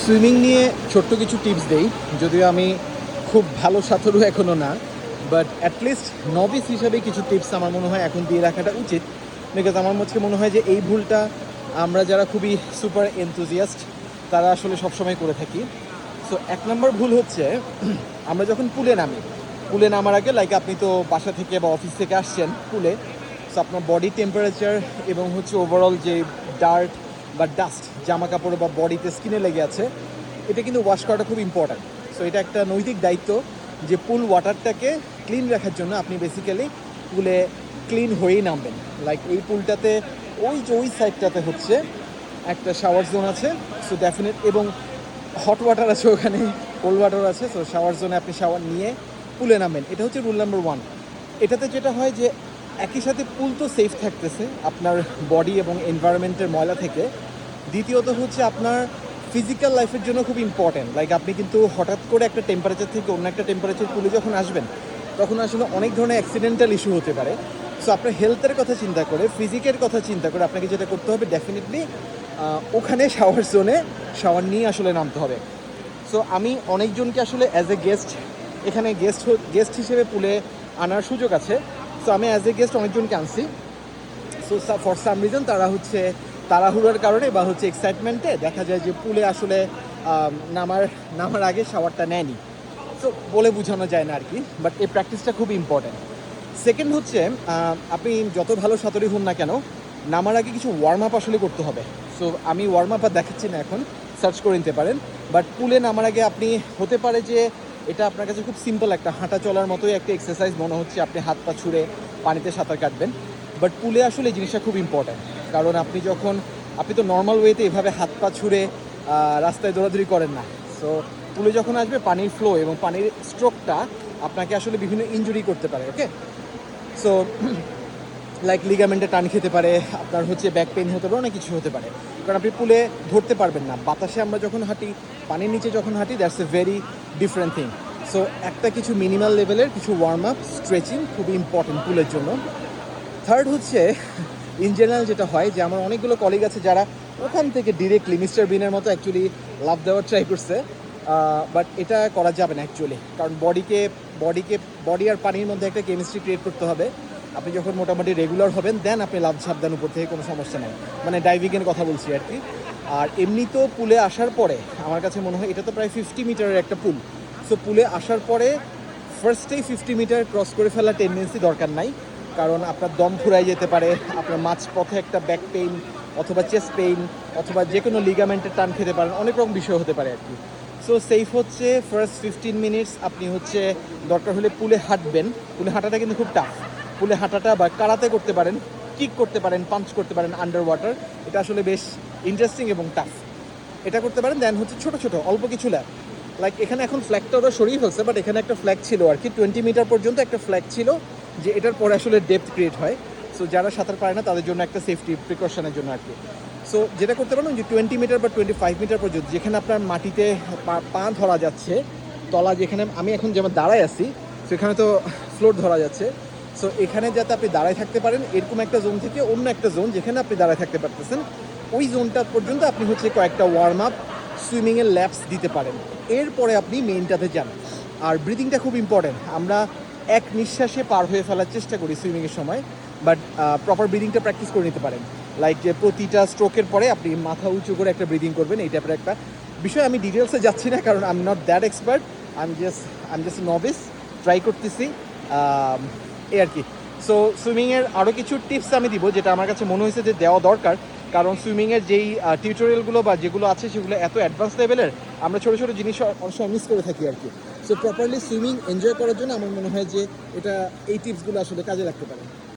Swimming নিয়ে ছোট্ট কিছু টিপস দেই, যদিও আমি খুব ভালো সাঁতারু এখনও না, বাট অ্যাটলিস্ট নভিস হিসাবে কিছু টিপস আমার মনে হয় এখন দিয়ে রাখাটা উচিত। বিকজ আমার মনে হয় যে এই ভুলটা আমরা যারা খুবই সুপার এনথুজিয়াস্ট তারা আসলে সবসময় করে থাকি। সো 1 নম্বর ভুল হচ্ছে আমরা যখন পুলে নামার আগে, লাইক আপনি তো বাসা থেকে বা অফিস থেকে আসছেন পুলে, সো আপনার বডি টেম্পারেচার এবং হচ্ছে ওভারঅল যে ডার্ট বা ডাস্ট জামা কাপড় বা বডিতে স্কিনে লেগে আছে, এটা কিন্তু ওয়াশ করাটা খুব ইম্পর্ট্যান্ট। সো এটা একটা নৈতিক দায়িত্ব যে পুল ওয়াটারটাকে ক্লিন রাখার জন্য আপনি বেসিক্যালি পুলে ক্লিন হয়েই নামবেন। লাইক এই পুলটাতে ওই সাইডটাতে হচ্ছে একটা শাওয়ার জোন আছে, সো ডেফিনেট, এবং হট ওয়াটার আছে, ওখানে কোল্ড ওয়াটার আছে। সো শাওয়ার জোনে আপনি শাওয়ার নিয়ে পুলে নামবেন, এটা হচ্ছে রুল নাম্বার 1। এটাতে যেটা হয় যে একই সাথে পুল তো সেফ থাকতেছে আপনার বডি এবং এনভায়রনমেন্টের ময়লা থেকে। দ্বিতীয়ত হচ্ছে আপনার ফিজিক্যাল লাইফের জন্য খুব ইম্পর্ট্যান্ট। লাইক আপনি কিন্তু হঠাৎ করে একটা টেম্পারেচার থেকে অন্য একটা টেম্পারেচার পুলে যখন আসবেন, তখন আসলে অনেক ধরনের অ্যাক্সিডেন্টাল ইস্যু হতে পারে। সো আপনার হেলথের কথা চিন্তা করে, ফিজিকের কথা চিন্তা করে আপনাকে যেটা করতে হবে, ডেফিনেটলি ওখানে শাওয়ার জোনে শাওয়ার নিয়ে আসলে নামতে হবে। সো আমি অনেকজনকে আসলে অ্যাজ এ গেস্ট, এখানে গেস্ট হিসেবে পুলে আনার সুযোগ আছে। সো আমি অ্যাজ এ গেস্ট অনেকজনকে আনছি। সো ফর সাম রিজন তারা হচ্ছে তাড়াহুড়োর কারণে বা হচ্ছে এক্সাইটমেন্টে দেখা যায় যে পুলে আসলে নামার আগে শাওয়ারটা নেয়নি। সো বলে বোঝানো যায় না আর কি, বাট এই প্র্যাকটিসটা খুব ইম্পর্ট্যান্ট। সেকেন্ড হচ্ছে আপনি যত ভালো সাঁতারই হন না কেন, নামার আগে কিছু ওয়ার্ম আপ আসলে করতে হবে। সো আমি ওয়ার্ম আপ আর দেখাচ্ছি না, এখন সার্চ করে নিতে পারেন। বাট পুলে নামার আগে আপনি, হতে পারে যে এটা আপনার কাছে খুব সিম্পল একটা হাঁটা চলার মতোই একটা এক্সারসাইজ মনে হচ্ছে, আপনি হাত পা ছুঁড়ে পানিতে সাঁতার কাটবেন, বাট পুলে আসলে এই জিনিসটা খুব ইম্পর্ট্যান্ট। কারণ আপনি তো নর্মাল ওয়েতে এভাবে হাত পা ছুঁড়ে রাস্তায় দৌড়াদৌড়ি করেন না। সো পুলে যখন আসবে, পানির ফ্লো এবং পানির স্ট্রোকটা আপনাকে আসলে বিভিন্ন ইনজুরি করতে পারে। ওকে, সো লাইক লিগামেন্টে টান খেতে পারে, আপনার হচ্ছে ব্যাক পেইন হতে পারে, অনেক কিছু হতে পারে, কারণ আপনি পুলে ধরতে পারবেন না। বাতাসে আমরা যখন হাঁটি, পানির নিচে যখন হাঁটি, that's a very different thing. So একটা কিছু মিনিমাল লেভেলের কিছু ওয়ার্ম আপ, স্ট্রেচিং খুবই ইম্পর্টেন্ট পুলের জন্য। থার্ড হচ্ছে ইন জেনারেল যেটা হয় যে আমার অনেকগুলো কলিগ আছে যারা ওখান থেকে ডিরেক্টলি মিস্টার বিনের মতো অ্যাকচুয়ালি লাভ দেওয়ার ট্রাই করছে, বাট এটা করা যাবে না অ্যাকচুয়ালি। কারণ বডি আর পানির মধ্যে একটা কেমিস্ট্রি ক্রিয়েট করতে হবে। আপনি যখন মোটামুটি রেগুলার হবেন, দেন আপনি লাভ ঝাঁপ দেন উপর থেকে, কোনো সমস্যা নেই। মানে ডাইভিংয়ের কথা বলছি আর কি। আর এমনি তো পুলে আসার পরে আমার কাছে মনে হয়, এটা তো প্রায় 50 মিটারের একটা পুল। সো পুলে আসার পরে ফার্স্টেই 50 মিটার ক্রস করে ফেলার টেন্ডেন্সি দরকার নাই, কারণ আপনার দম ফুরাই যেতে পারে, আপনার মাঝপথে একটা ব্যাক পেইন অথবা চেস্ট পেইন অথবা যে কোনো লিগামেন্টের টান খেতে পারেন, অনেক রকম বিষয় হতে পারে আর কি। সো সেফ হচ্ছে ফার্স্ট 15 মিনিটস আপনি হচ্ছে দরকার হলে পুলে হাঁটবেন। পুলে হাঁটাটা কিন্তু খুব টাফ। পুলে হাঁটাটা বা কারাতে করতে পারেন, কিক করতে পারেন, পাঞ্চ করতে পারেন আন্ডার ওয়াটার, এটা আসলে বেশ ইন্টারেস্টিং এবং টাফ। এটা করতে পারেন। দেন হচ্ছে ছোটো ছোটো অল্প কিছু ল্যাপ, লাইক এখানে এখন ফ্ল্যাগটা ওরা সরিয়ে ফেলছে, বাট এখানে একটা ফ্ল্যাগ ছিল আর কি, 20 মিটার পর্যন্ত একটা ফ্ল্যাগ ছিল, যে এটার পরে আসলে ডেপথ ক্রিয়েট হয়। সো যারা সাঁতার পারে না তাদের জন্য একটা সেফটি প্রিকশনের জন্য আর কি। সো যেটা করতে পারেন যে 20 মিটার বা 25 মিটার পর্যন্ত যেখানে আপনার মাটিতে পা ধরা যাচ্ছে, তলা যেখানে আমি এখন যেমন দাঁড়ায় আছি, সেখানে তো ফ্লোর ধরা যাচ্ছে। সো এখানে যাতে আপনি দাঁড়ায় থাকতে পারেন, এরকম একটা জোন থেকে অন্য একটা জোন যেখানে আপনি দাঁড়ায় থাকতে পারতেছেন, ওই জোনটা পর্যন্ত আপনি হচ্ছে কয়েকটা ওয়ার্ম আপ সুইমিংয়ের ল্যাপস দিতে পারেন। এরপরে আপনি মেইনটাতে যান। আর ব্রিদিংটা খুব ইম্পর্টেন্ট। আমরা এক নিঃশ্বাসে পার হয়ে ফেলার চেষ্টা করি সুইমিংয়ের সময়, বাট প্রপার ব্রিদিংটা প্র্যাকটিস করে নিতে পারেন। লাইক যে প্রতিটা স্ট্রোকের পরে আপনি মাথা উঁচু করে একটা ব্রিদিং করবেন, এই টাইপের একটা বিষয়। আমি ডিটেলসে যাচ্ছি না, কারণ I am not that expert, I am just novice, try করতেছি এই আর কি। সো সুইমিংয়ের আরও কিছু টিপস আমি দিব, যেটা আমার কাছে মনে হয়েছে যে দেওয়া দরকার, কারণ সুইমিংয়ের যেই টিউটোরিয়ালগুলো বা যেগুলো আছে সেগুলো এত অ্যাডভান্স লেভেলের, আমরা ছোটো ছোটো জিনিস অনেক সময় মিস করে থাকি আর কি। সো প্রপারলি সুইমিং এনজয় করার জন্য আমার মনে হয় যে এই টিপসগুলো আসলে কাজে লাগতে পারে।